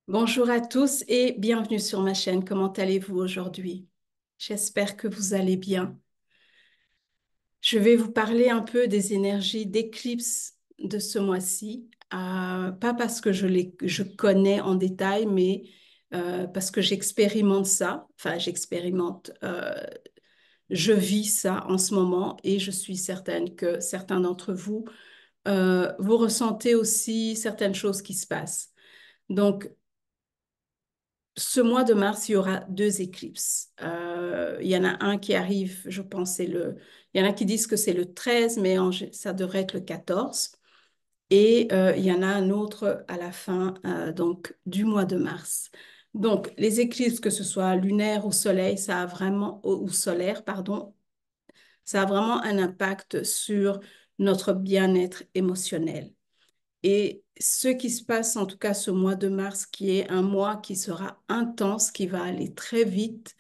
Bonjour à tous et bienvenue sur ma chaîne. Comment allez-vous aujourd'hui? J'espère que vous allez bien. Je vais vous parler un peu des énergies d'éclipse de ce mois-ci. Pas parce que je connais en détail, mais parce que j'expérimente ça. Enfin, je vis ça en ce moment et je suis certaine que certains d'entre vous, vous ressentez aussi certaines choses qui se passent. Donc, ce mois de mars, il y aura deux éclipses. Il y en a un qui arrive, je pense, il y en a qui disent que c'est le 13, mais ça devrait être le 14. Et il y en a un autre à la fin donc, du mois de mars. Donc, les éclipses, que ce soit lunaire ou soleil, ça a vraiment, ou solaire, pardon, ça a vraiment un impact sur notre bien-être émotionnel. Et ce qui se passe, en tout cas ce mois de mars, qui est un mois qui sera intense, qui va aller très vite,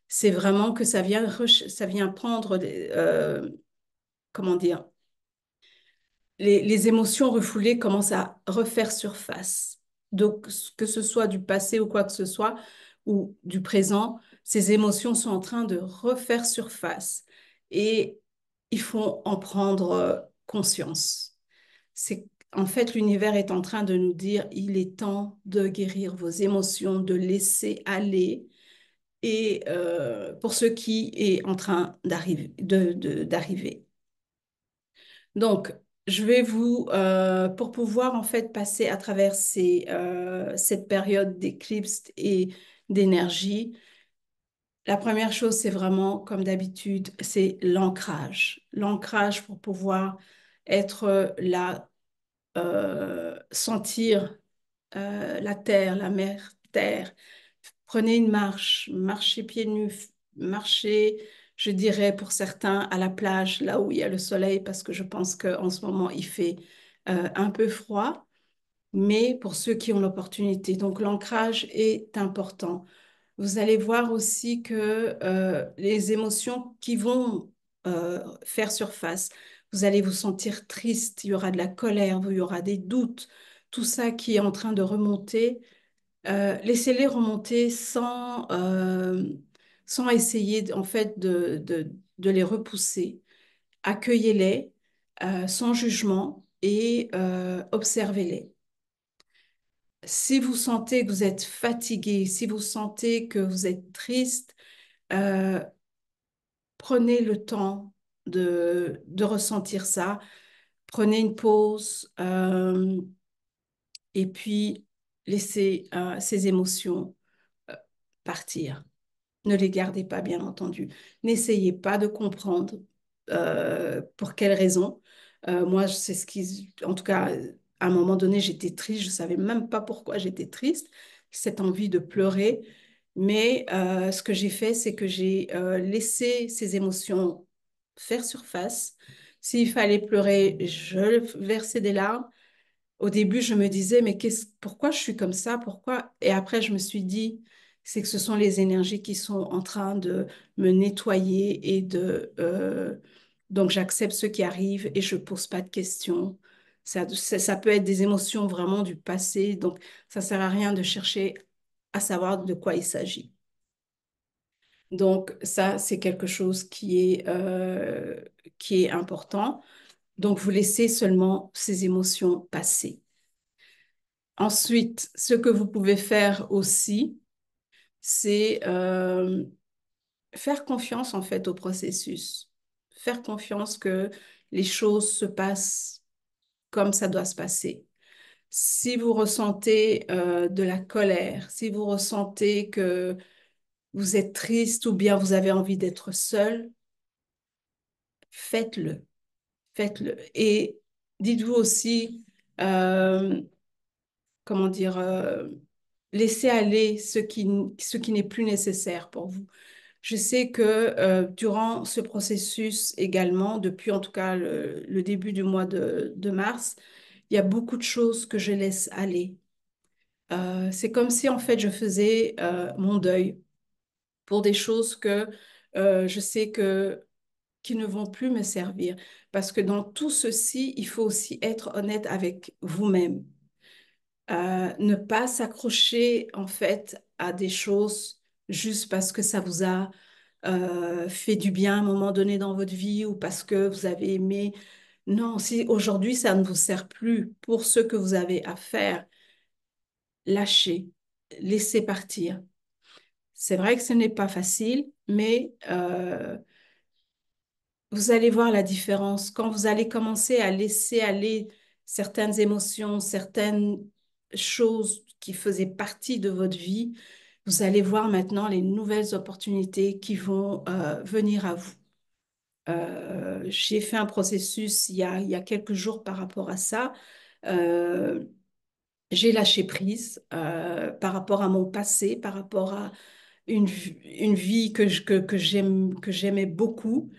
c'est vraiment que ça vient prendre, comment dire, les émotions refoulées commencent à refaire surface. Donc, que ce soit du passé ou quoi que ce soit, ou du présent, ces émotions sont en train de refaire surface. Et il faut en prendre conscience. C'est en fait l'univers est en train de nous dire il est temps de guérir vos émotions, de laisser aller. Et pour ce qui est en train d'arriver. Donc, je vais pour pouvoir en fait passer à travers cette période d'éclipse et d'énergie, la première chose, c'est vraiment, comme d'habitude, c'est l'ancrage. L'ancrage pour pouvoir être là, sentir la terre, la mer, terre. Prenez une marche, marchez pieds nus, marchez, je dirais pour certains, à la plage, là où il y a le soleil, parce que je pense qu'en ce moment, il fait un peu froid, mais pour ceux qui ont l'opportunité. Donc, l'ancrage est important. Vous allez voir aussi que les émotions qui vont faire surface, vous allez vous sentir triste, il y aura de la colère, il y aura des doutes, tout ça qui est en train de remonter. Laissez-les remonter sans essayer en fait de les repousser. Accueillez-les sans jugement et observez-les. Si vous sentez que vous êtes fatigué, si vous sentez que vous êtes triste, euh, prenez le temps de ressentir ça. Prenez une pause et puis laissez ces émotions euh, partir. Ne les gardez pas, bien entendu. N'essayez pas de comprendre pour quelles raisons. Moi, c'est ce qui, en tout cas, à un moment donné, j'étais triste. Je savais même pas pourquoi j'étais triste. Cette envie de pleurer. Mais ce que j'ai fait, c'est que j'ai laissé ces émotions faire surface. S'il fallait pleurer, je versais des larmes. Au début, je me disais, mais pourquoi je suis comme ça? Pourquoi? Et après, je me suis dit, c'est que ce sont les énergies qui sont en train de me nettoyer donc j'accepte ce qui arrive et je pose pas de questions. Ça peut être des émotions vraiment du passé, donc ça sert à rien de chercher à savoir de quoi il s'agit. Donc ça, c'est quelque chose qui est important. Donc vous laissez seulement ces émotions passer. Ensuite, ce que vous pouvez faire aussi, c'est faire confiance en fait au processus. Faire confiance que les choses se passent comme ça doit se passer. Si vous ressentez de la colère, si vous ressentez que vous êtes triste ou bien vous avez envie d'être seul, faites-le, faites-le. Et dites-vous aussi, euh, comment dire, laissez aller ce qui n'est plus nécessaire pour vous. Je sais que durant ce processus également, depuis en tout cas le début du mois de mars, il y a beaucoup de choses que je laisse aller. C'est comme si en fait je faisais mon deuil pour des choses que je sais que qui ne vont plus me servir. Parce que dans tout ceci, il faut aussi être honnête avec vous-même. Ne pas s'accrocher en fait à des choses juste parce que ça vous a fait du bien à un moment donné dans votre vie ou parce que vous avez aimé. Non, si aujourd'hui ça ne vous sert plus pour ce que vous avez à faire, lâchez, laissez partir. C'est vrai que ce n'est pas facile, mais vous allez voir la différence quand vous allez commencer à laisser aller certaines émotions, certaines choses qui faisaient partie de votre vie. Vous allez voir maintenant les nouvelles opportunités qui vont venir à vous. J'ai fait un processus il y a quelques jours par rapport à ça. Euh, j'ai lâché prise par rapport à mon passé, par rapport à une vie que j'aimais beaucoup,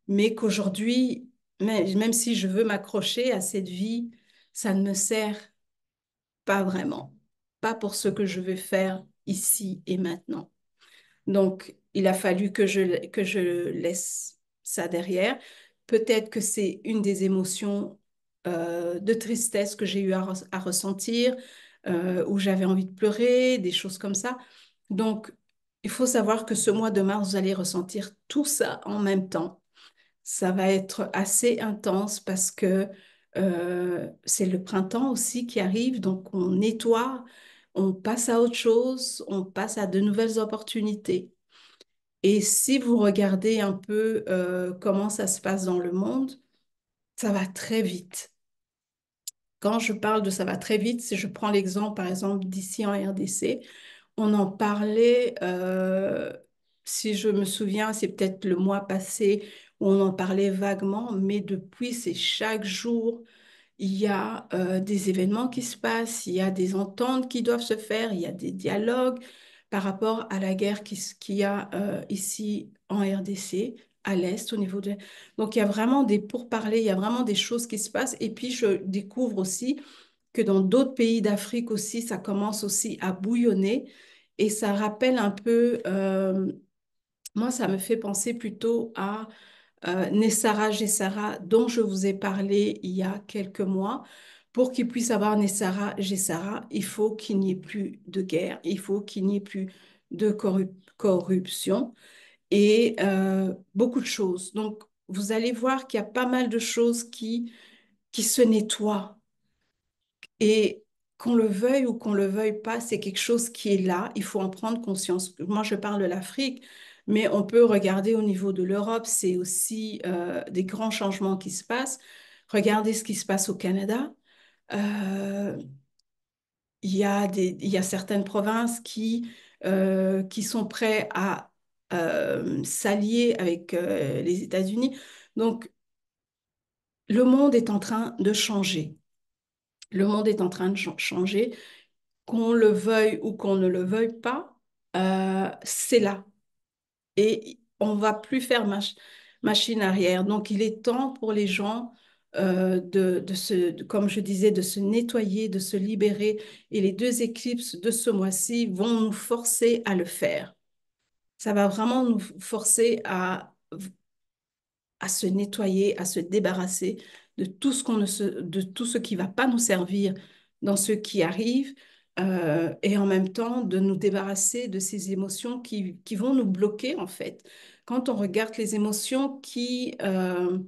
mais qu'aujourd'hui, même si je veux m'accrocher à cette vie, ça ne me sert pas vraiment, pas pour ce que je veux faire ici et maintenant. Donc, il a fallu que je laisse ça derrière. Peut-être que c'est une des émotions de tristesse que j'ai eu à ressentir, où j'avais envie de pleurer, des choses comme ça. Donc, il faut savoir que ce mois de mars, vous allez ressentir tout ça en même temps. Ça va être assez intense parce que c'est le printemps aussi qui arrive, donc on nettoie, on passe à autre chose, on passe à de nouvelles opportunités. Et si vous regardez un peu comment ça se passe dans le monde, ça va très vite. Quand je parle de ça va très vite, si je prends l'exemple par exemple d'ici en RDC, on en parlait, si je me souviens, c'est peut-être le mois passé où on en parlait vaguement, mais depuis, c'est chaque jour, il y a des événements qui se passent, il y a des ententes qui doivent se faire, il y a des dialogues par rapport à la guerre qu'il y a ici en RDC, à l'Est, au niveau de... Donc, il y a vraiment des pourparlers, il y a vraiment des choses qui se passent. Et puis, je découvre aussi que dans d'autres pays d'Afrique aussi, ça commence aussi à bouillonner. Et ça rappelle un peu, moi, ça me fait penser plutôt à Nessara Gessara, dont je vous ai parlé il y a quelques mois. Pour qu'il puisse avoir Nessara Gessara, il faut qu'il n'y ait plus de guerre, il faut qu'il n'y ait plus de corruption et beaucoup de choses. Donc, vous allez voir qu'il y a pas mal de choses qui se nettoient. Et qu'on le veuille ou qu'on le veuille pas, c'est quelque chose qui est là. Il faut en prendre conscience. Moi, je parle de l'Afrique, mais on peut regarder au niveau de l'Europe. C'est aussi des grands changements qui se passent. Regardez ce qui se passe au Canada. Euh, il y a certaines provinces qui sont prêtes à s'allier avec les États-Unis. Donc, le monde est en train de changer. Le monde est en train de changer. Qu'on le veuille ou qu'on ne le veuille pas, c'est là. Et on va plus faire machine arrière. Donc, il est temps pour les gens comme je disais, de se nettoyer, de se libérer. Et les deux éclipses de ce mois-ci vont nous forcer à le faire. Ça va vraiment nous forcer à se nettoyer, à se débarrasser de tout ce de tout ce qui va pas nous servir dans ce qui arrive, et en même temps de nous débarrasser de ces émotions qui vont nous bloquer en fait. Quand on regarde les émotions que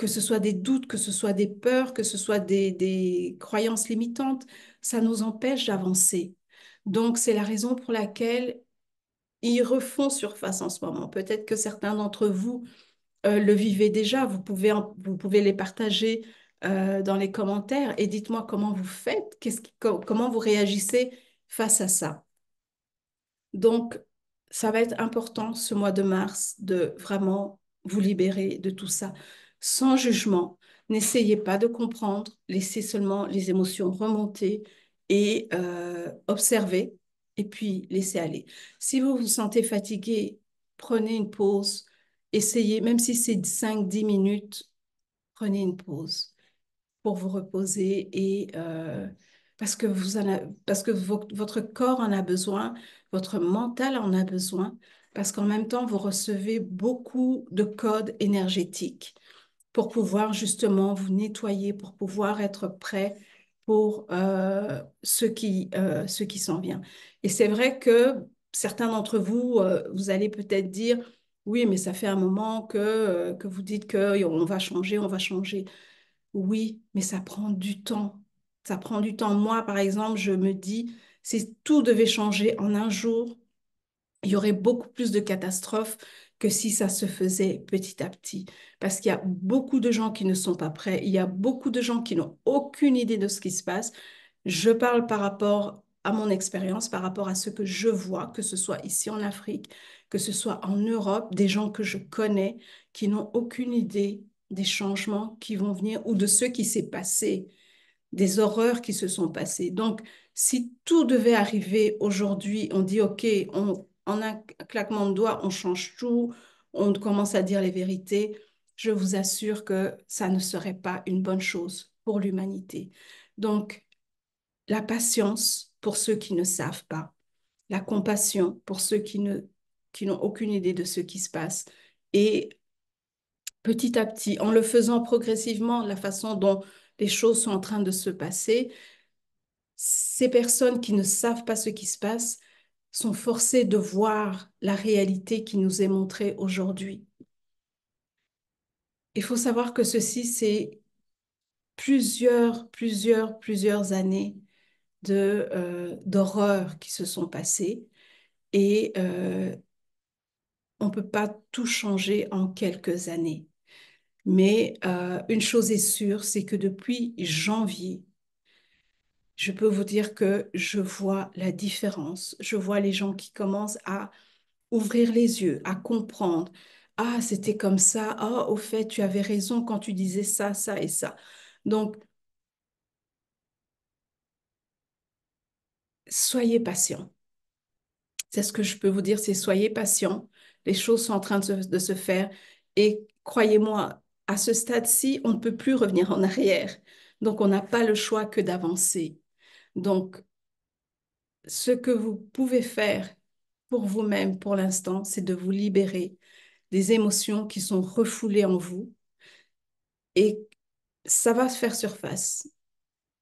ce soit des doutes, que ce soit des peurs, que ce soit des croyances limitantes, ça nous empêche d'avancer. Donc, c'est la raison pour laquelle ils refont surface en ce moment. Peut-être que certains d'entre vous le vivez déjà, vous pouvez les partager dans les commentaires et dites-moi comment vous faites, comment vous réagissez face à ça. Donc, ça va être important ce mois de mars de vraiment vous libérer de tout ça sans jugement. N'essayez pas de comprendre, laissez seulement les émotions remonter et observez et puis laissez aller. Si vous vous sentez fatigué, prenez une pause, essayez, même si c'est 5 10 minutes, prenez une pause pour vous reposer et parce que votre corps en a besoin, votre mental en a besoin, parce qu'en même temps, vous recevez beaucoup de codes énergétiques pour pouvoir justement vous nettoyer, pour pouvoir être prêt pour ce qui s'en vient. Et c'est vrai que certains d'entre vous, vous allez peut-être dire, oui, mais ça fait un moment que vous dites qu'on va changer, on va changer. Oui, mais ça prend du temps. Ça prend du temps. Moi, par exemple, je me dis, si tout devait changer en un jour, il y aurait beaucoup plus de catastrophes que si ça se faisait petit à petit. Parce qu'il y a beaucoup de gens qui ne sont pas prêts, il y a beaucoup de gens qui n'ont aucune idée de ce qui se passe. Je parle par rapport à mon expérience, par rapport à ce que je vois, que ce soit ici en Afrique, que ce soit en Europe, des gens que je connais qui n'ont aucune idée des changements qui vont venir ou de ce qui s'est passé, des horreurs qui se sont passées. Donc, si tout devait arriver aujourd'hui, on dit, OK, en un claquement de doigts, on change tout, on commence à dire les vérités, je vous assure que ça ne serait pas une bonne chose pour l'humanité. Donc, la patience pour ceux qui ne savent pas, la compassion pour ceux qui n'ont aucune idée de ce qui se passe. Et petit à petit, en le faisant progressivement, la façon dont les choses sont en train de se passer, ces personnes qui ne savent pas ce qui se passe sont forcées de voir la réalité qui nous est montrée aujourd'hui. Il faut savoir que ceci, c'est plusieurs années d'horreurs qui se sont passées et on ne peut pas tout changer en quelques années. Mais une chose est sûre, c'est que depuis janvier, je peux vous dire que je vois la différence. Je vois les gens qui commencent à ouvrir les yeux, à comprendre. Ah, c'était comme ça. Ah, au fait, tu avais raison quand tu disais ça, ça et ça. Donc, soyez patient. C'est ce que je peux vous dire, c'est soyez patient. Les choses sont en train de se faire. Et croyez-moi, à ce stade-ci, on ne peut plus revenir en arrière. Donc, on n'a pas le choix que d'avancer. Donc, ce que vous pouvez faire pour vous-même pour l'instant, c'est de vous libérer des émotions qui sont refoulées en vous et ça va se faire surface.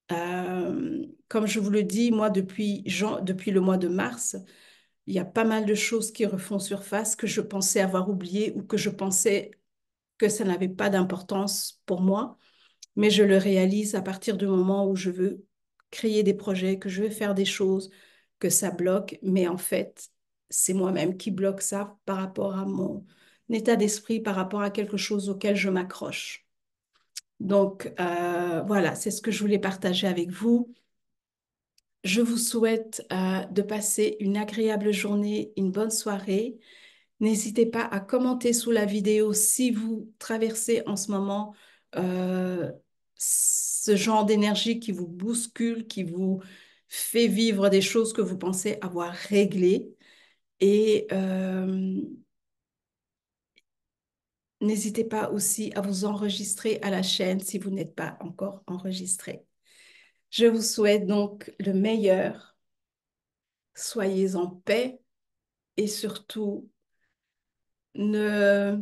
Comme je vous le dis, moi, depuis le mois de mars, il y a pas mal de choses qui refont surface que je pensais avoir oubliées ou que je pensais que ça n'avait pas d'importance pour moi, mais je le réalise à partir du moment où je veux créer des projets, que je veux faire des choses, que ça bloque, mais en fait, c'est moi-même qui bloque ça par rapport à mon état d'esprit, par rapport à quelque chose auquel je m'accroche. Donc, voilà, c'est ce que je voulais partager avec vous. Je vous souhaite de passer une agréable journée, une bonne soirée. N'hésitez pas à commenter sous la vidéo si vous traversez en ce moment ce genre d'énergie qui vous bouscule, qui vous fait vivre des choses que vous pensez avoir réglées. Et n'hésitez pas aussi à vous enregistrer à la chaîne si vous n'êtes pas encore enregistré. Je vous souhaite donc le meilleur. Soyez en paix et surtout, ne,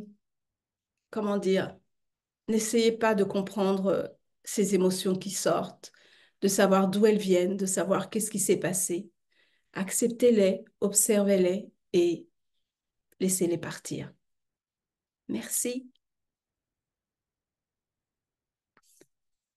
comment dire, n'essayez pas de comprendre ces émotions qui sortent, de savoir d'où elles viennent, de savoir qu'est-ce qui s'est passé. Acceptez-les, observez-les et laissez-les partir. Merci.